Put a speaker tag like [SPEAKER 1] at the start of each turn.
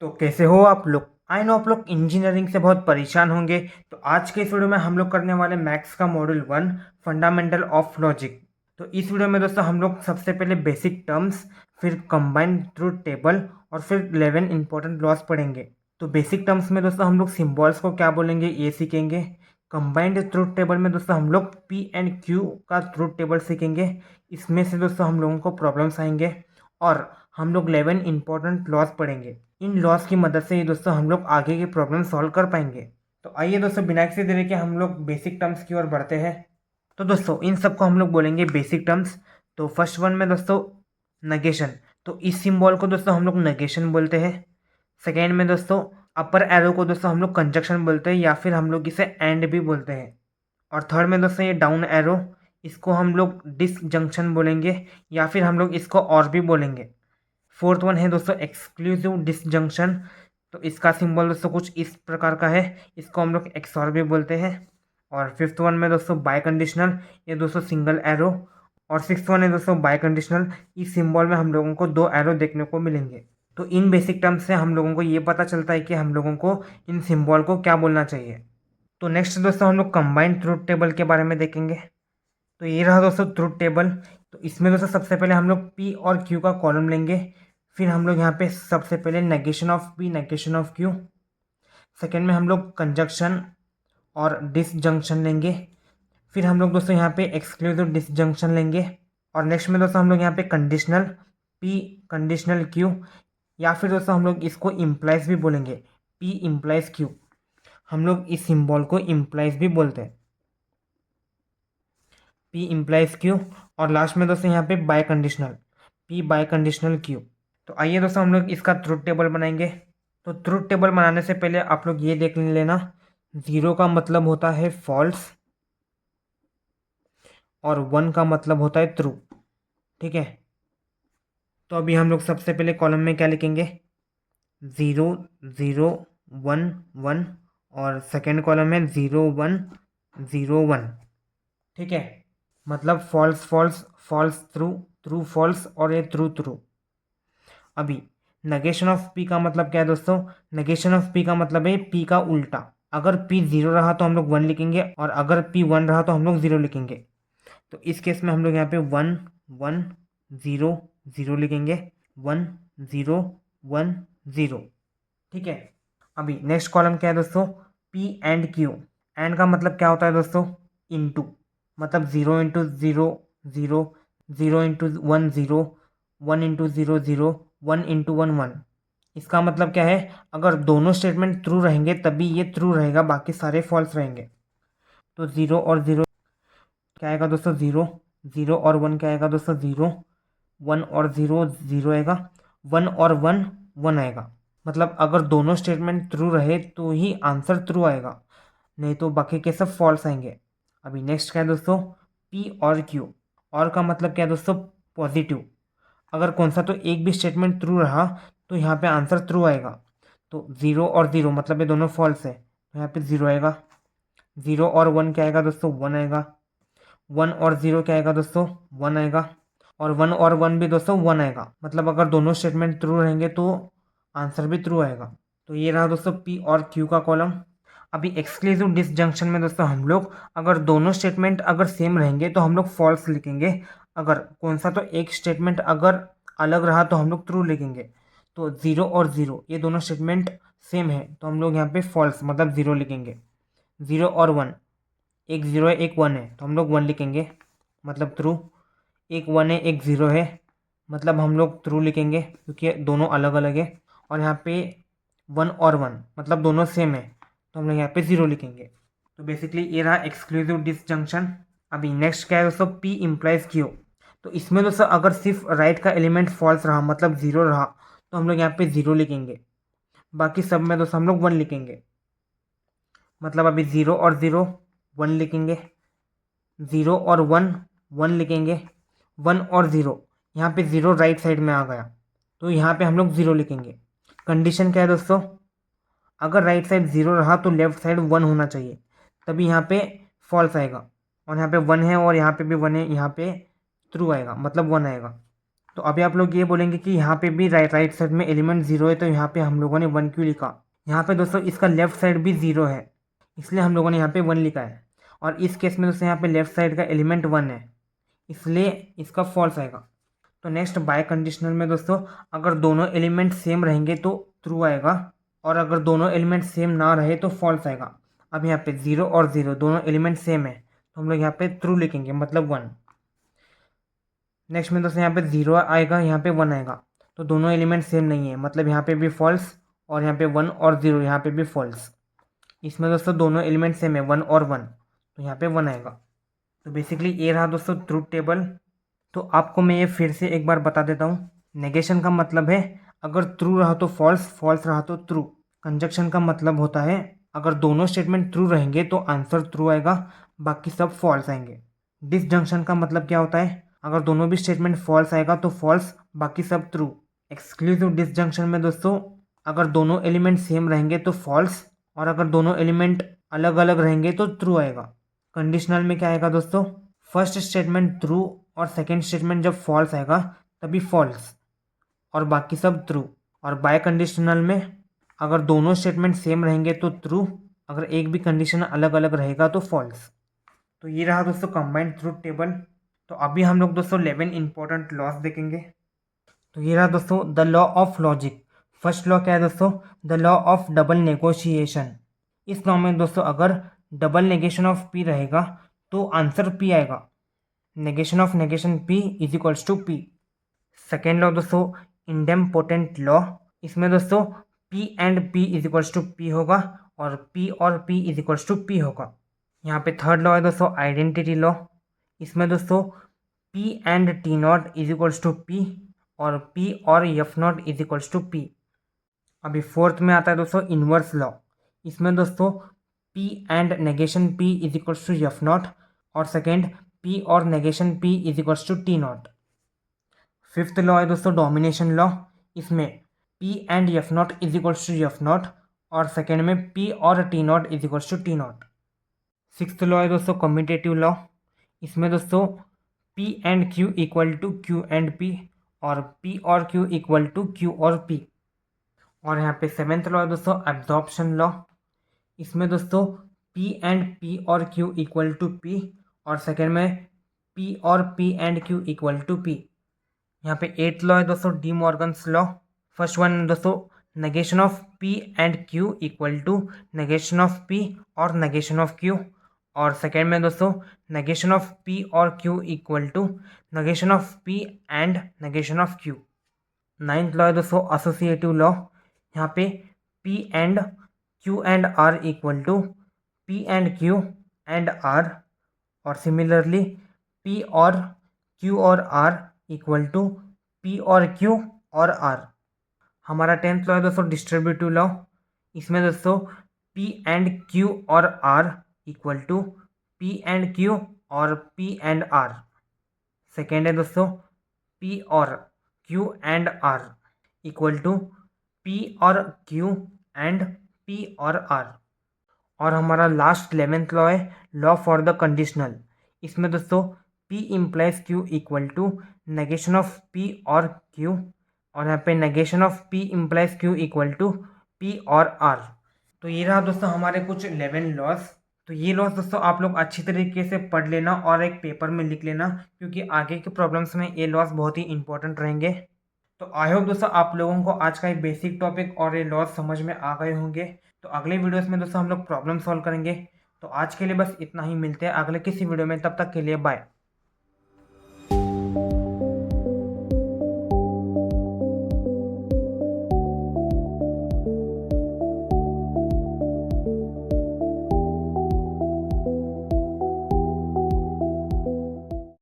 [SPEAKER 1] तो कैसे हो आप लोग। आई नो आप लोग इंजीनियरिंग से बहुत परेशान होंगे। तो आज के इस वीडियो में हम लोग करने वाले मैथ्स का मॉड्यूल 1 फंडामेंटल ऑफ लॉजिक। तो इस वीडियो में दोस्तों हम लोग सबसे पहले बेसिक टर्म्स, फिर कंबाइंड ट्रूथ टेबल और फिर 11 इंपॉर्टेंट लॉस पढ़ेंगे। तो बेसिक टर्म्स में दोस्तों हम लोग सिम्बॉल्स को क्या बोलेंगे ये सीखेंगे। कंबाइंड ट्रूथ टेबल में दोस्तों हम लोग पी एंड क्यू का ट्रूथ टेबल सीखेंगे। इसमें से दोस्तों हम लोगों को प्रॉब्लम्स आएंगे और हम लोग 11 इंपॉर्टेंट लॉस पढ़ेंगे। इन लॉस की मदद से ही दोस्तों हम लोग आगे की प्रॉब्लम सॉल्व कर पाएंगे। तो आइए दोस्तों बिना किसी देरी के हम लोग बेसिक टर्म्स की ओर बढ़ते हैं। तो दोस्तों इन सबको हम लोग बोलेंगे बेसिक टर्म्स। तो फर्स्ट वन में दोस्तों नेगेशन। तो इस सिंबल को दोस्तों हम लोग नेगेशन बोलते हैं। सेकेंड में दोस्तों अपर एरो को दोस्तों हम लोग कंजक्शन बोलते हैं या फिर हम लोग इसे एंड भी बोलते हैं। और थर्ड में दोस्तों ये डाउन एरो, इसको हम लोग डिसजंक्शन बोलेंगे या फिर हम लोग इसको और भी बोलेंगे। फोर्थ वन है दोस्तों एक्सक्लूसिव डिसजंक्शन। तो इसका सिंबल दोस्तों कुछ इस प्रकार का है, इसको हम लोग एक्सॉर भी बोलते हैं। और फिफ्थ वन में दोस्तों बाय कंडीशनल, ये दोस्तों सिंगल एरो। और सिक्स वन है दोस्तों बाय कंडीशनल, इस सिंबल में हम लोगों को दो एरो देखने को मिलेंगे। तो इन बेसिक टर्म्स से हम लोगों को ये पता चलता है कि हम लोगों को इन सिंबल को क्या बोलना चाहिए। तो नेक्स्ट दोस्तों हम लोग कंबाइंड ट्रूथ टेबल के बारे में देखेंगे। तो ये रहा दोस्तों ट्रूथ टेबल। तो इसमें दोस्तों सबसे पहले हम लोग पी और क्यू का कॉलम लेंगे। फिर हम लोग यहाँ पे सबसे पहले negation of P negation of Q. Second में हम लोग कंजक्शन और डिसजंक्शन लेंगे। फिर हम लोग दोस्तों यहाँ पे एक्सक्लूसिव डिसजंक्शन लेंगे। और नेक्स्ट में दोस्तों हम लोग यहाँ पे कंडीशनल पी कंडीशनल क्यू, या फिर दोस्तों हम लोग इसको इम्प्लाइज भी बोलेंगे, पी इम्प्लाइज क्यू। हम लोग इस सिंबल को इम्प्लाइज भी बोलते हैं, पी इम्प्लाइज क्यू। और लास्ट में दोस्तों यहाँ पे bye conditional, P bye conditional Q. तो आइए दोस्तों हम लोग इसका ट्रूथ टेबल बनाएंगे। तो ट्रूथ टेबल बनाने से पहले आप लोग ये देख लेना, जीरो का मतलब होता है फॉल्स और वन का मतलब होता है ट्रू। ठीक है। तो अभी हम लोग सबसे पहले कॉलम में क्या लिखेंगे, ज़ीरो ज़ीरो वन वन। और सेकेंड कॉलम में ज़ीरो वन ज़ीरो वन। ठीक है। मतलब false false false true true false और ये ट्रू ट्रू। अभी नेगेशन ऑफ पी का मतलब क्या है दोस्तों, नेगेशन ऑफ पी का मतलब है पी का उल्टा। अगर पी जीरो रहा तो हम लोग वन लिखेंगे और अगर पी वन रहा तो हम लोग जीरो लिखेंगे। तो इस केस में हम लोग यहाँ पे वन वन ज़ीरो ज़ीरो लिखेंगे, वन ज़ीरो वन ज़ीरो। ठीक है। अभी नेक्स्ट कॉलम क्या है दोस्तों, पी एंड क्यू। एंड का मतलब क्या होता है दोस्तों, इनटू। मतलब zero into zero zero, zero into one zero, one into zero zero, one into one one. इसका मतलब क्या है, अगर दोनों स्टेटमेंट ट्रू रहेंगे तभी ये ट्रू रहेगा, बाकी सारे फॉल्स रहेंगे। तो ज़ीरो और ज़ीरो क्या आएगा दोस्तों, ज़ीरो। ज़ीरो और वन क्या आएगा दोस्तों, ज़ीरो। वन और ज़ीरो ज़ीरो आएगा। वन और वन वन आएगा। मतलब अगर दोनों स्टेटमेंट ट्रू रहे तो ही आंसर ट्रू आएगा, नहीं तो बाकी के सब फॉल्स आएंगे। अभी नेक्स्ट क्या है दोस्तों, पी और क्यू। और का मतलब क्या है दोस्तों, पॉजिटिव। अगर कौन सा तो एक भी स्टेटमेंट ट्रू रहा तो यहाँ पे आंसर ट्रू आएगा। तो ज़ीरो और ज़ीरो मतलब ये दोनों फॉल्स है, तो यहाँ पे ज़ीरो आएगा। ज़ीरो और वन क्या आएगा दोस्तों, वन आएगा। वन और ज़ीरो क्या आएगा दोस्तों, वन आएगा। और वन और वन भी दोस्तों वन आएगा। मतलब अगर दोनों स्टेटमेंट ट्रू रहेंगे तो आंसर भी ट्रू आएगा। तो ये रहा दोस्तों पी और क्यू का कॉलम। अभी एक्सक्लूसिव डिसजंक्शन में दोस्तों हम लोग अगर दोनों स्टेटमेंट अगर सेम रहेंगे तो हम लोग फॉल्स लिखेंगे। अगर कौन सा तो एक स्टेटमेंट अगर अलग रहा तो हम लोग ट्रू लिखेंगे। तो ज़ीरो और ज़ीरो ये दोनों स्टेटमेंट सेम है तो हम लोग यहाँ पे फॉल्स मतलब ज़ीरो लिखेंगे। ज़ीरो और वन, एक ज़ीरो है एक वन है तो हम लोग वन लिखेंगे, मतलब ट्रू। एक वन है एक ज़ीरो है, मतलब हम लोग ट्रू लिखेंगे क्योंकि दोनों अलग अलग है। और यहाँ पे वन और वन मतलब दोनों सेम है तो हम लोग यहाँ पे ज़ीरो लिखेंगे। तो बेसिकली ये रहा एक्सक्लूसिव डिसजंक्शन। अभी नेक्स्ट क्या है दोस्तों, पी इम्प्लाइज क्यू। तो इसमें दोस्तों अगर सिर्फ राइट का एलिमेंट फॉल्स रहा मतलब ज़ीरो रहा तो हम लोग यहाँ पे ज़ीरो लिखेंगे, बाकी सब में दोस्तों हम लोग वन लिखेंगे। मतलब अभी ज़ीरो और ज़ीरो वन लिखेंगे, ज़ीरो और वन वन लिखेंगे, वन और ज़ीरो। यहाँ पे ज़ीरो राइट साइड में आ गया तो यहाँ पे हम लोग ज़ीरो लिखेंगे। कंडीशन क्या है दोस्तों, अगर राइट साइड ज़ीरो रहा तो लेफ्ट साइड वन होना चाहिए, तभी यहाँ पे फॉल्स आएगा। और यहाँ पे वन है और यहाँ पे भी वन है, यहाँ पे ट्रू आएगा मतलब वन आएगा। तो अभी आप लोग ये बोलेंगे कि यहाँ पे भी राइट साइड में एलिमेंट 0 है, तो यहाँ पे हम लोगों ने 1 क्यों लिखा। यहाँ पे दोस्तों इसका लेफ्ट साइड भी 0 है, इसलिए हम लोगों ने यहाँ पे 1 लिखा है। और इस केस में दोस्तों यहाँ पे लेफ्ट साइड का एलिमेंट 1 है, इसलिए इसका फॉल्स आएगा। तो नेक्स्ट बाय कंडीशनल में दोस्तों अगर दोनों एलिमेंट सेम रहेंगे तो ट्रू आएगा, और अगर दोनों एलिमेंट सेम ना रहे तो फॉल्स आएगा। अब यहाँ पे 0 और 0 दोनों एलिमेंट सेम है, तो हम लोग यहाँ पे ट्रू लिखेंगे, मतलब 1। नेक्स्ट में दोस्तों यहाँ पे 0 आएगा, यहाँ पे 1 आएगा, तो दोनों एलिमेंट सेम नहीं है, मतलब यहाँ पे भी फॉल्स, और यहाँ पे 1 और 0 यहाँ पे भी फॉल्स। इसमें दोस्तों दोनों एलिमेंट सेम है 1 और 1, तो यहाँ पे 1 आएगा। तो बेसिकली ये रहा दोस्तों ट्रूथ टेबल। तो आपको मैं ये फिर से एक बार बता देता हूँ। नेगेशन का मतलब है अगर ट्रू रहा तो फॉल्स, फॉल्स रहा तो ट्रू। कंजक्शन का मतलब होता है अगर दोनों स्टेटमेंट ट्रू रहेंगे तो आंसर ट्रू आएगा, बाकी सब फॉल्स आएंगे। डिसजंक्शन का मतलब क्या होता है, अगर दोनों भी स्टेटमेंट फॉल्स आएगा तो फॉल्स, बाकी सब ट्रू। एक्सक्लूसिव डिसजंक्शन में दोस्तों अगर दोनों एलिमेंट सेम रहेंगे तो फॉल्स, और अगर दोनों एलिमेंट अलग अलग रहेंगे तो ट्रू आएगा। कंडीशनल में क्या आएगा दोस्तों, फर्स्ट स्टेटमेंट ट्रू और सेकेंड स्टेटमेंट जब फॉल्स आएगा तभी फॉल्स, और बाकी सब ट्रू। और बाय कंडीशनल में अगर दोनों स्टेटमेंट सेम रहेंगे तो ट्रू, अगर एक भी कंडीशन अलग अलग रहेगा तो फॉल्स। तो ये रहा दोस्तों कंबाइंड ट्रूथ टेबल। तो अभी हम लोग दोस्तों 11 इंपॉर्टेंट लॉस देखेंगे। तो ये रहा दोस्तों the law of logic. First law क्या है दोस्तों, the law of double negotiation. इस लॉ में दोस्तों अगर डबल नेगेशन ऑफ पी रहेगा तो आंसर पी आएगा। Negation of negation P is equals to P. Second law दोस्तों इंडेम्पोटेंट लॉ। इसमें दोस्तों P and P is equals to P होगा, और पी और P is equals to P होगा। यहाँ पे थर्ड लॉ है दोस्तों आइडेंटिटी लॉ। इसमें दोस्तों P and T not is equals to P, और पी और F not is equals to P. अभी फोर्थ में आता है दोस्तों इनवर्स लॉ। इसमें दोस्तों P and negation P is equals to F not, और सेकेंड पी और negation P is equals to T not. Fifth law है दोस्तों डोमिनेशन लॉ। इसमें P and F not is equals to F not, और second में P और T not is equals to T not. Sixth law है दोस्तों commutative law. इसमें दोस्तों P and Q equal to Q and P, और P और Q equal to Q और पी। और यहाँ पे सेवेंथ लॉ है दोस्तों एब्जॉर्प्शन लॉ। इसमें दोस्तों पी एंड पी और क्यू इक्वल टू पी, और सेकेंड में पी और P and Q equal to P. यहाँ पे एट्थ लॉ है दोस्तों De Morgan's law. First one दोस्तों negation of P and Q equal to negation of P और नेगेशन ऑफ क्यू, और सेकेंड में दोस्तों नेगेशन ऑफ पी और Q equal to negation of P and negation of Q. Ninth law है दोस्तों associative law. यहाँ पे P and Q and R equal to P and Q and R, और similarly P और Q और R equal to P और Q और R. हमारा टेंथ लॉ है दोस्तों डिस्ट्रीब्यूटिव लॉ। इसमें दोस्तों पी एंड क्यू और R equal to P and Q और पी एंड आर। सेकेंड है दोस्तों पी और Q and R equal to P और क्यू एंड पी और आर। और हमारा लास्ट 11th लॉ है लॉ फॉर द कंडीशनल। इसमें दोस्तों P implies Q equal to negation of P और Q, और यहाँ पे negation of P implies Q equal to P और R। तो ये रहा दोस्तों हमारे कुछ 11 लॉस। तो ये लॉस दोस्तों आप लोग अच्छी तरीके से पढ़ लेना और एक पेपर में लिख लेना, क्योंकि आगे के प्रॉब्लम्स में ये लॉस बहुत ही इंपॉर्टेंट रहेंगे। तो आई होप दोस्तों आप लोगों को आज का एक बेसिक टॉपिक और ये लॉस समझ में आ गए होंगे। तो अगले वीडियोस में दोस्तों हम लोग प्रॉब्लम सॉल्व करेंगे। तो आज के लिए बस इतना ही, मिलते हैं अगले किसी वीडियो में, तब तक के लिए बाय।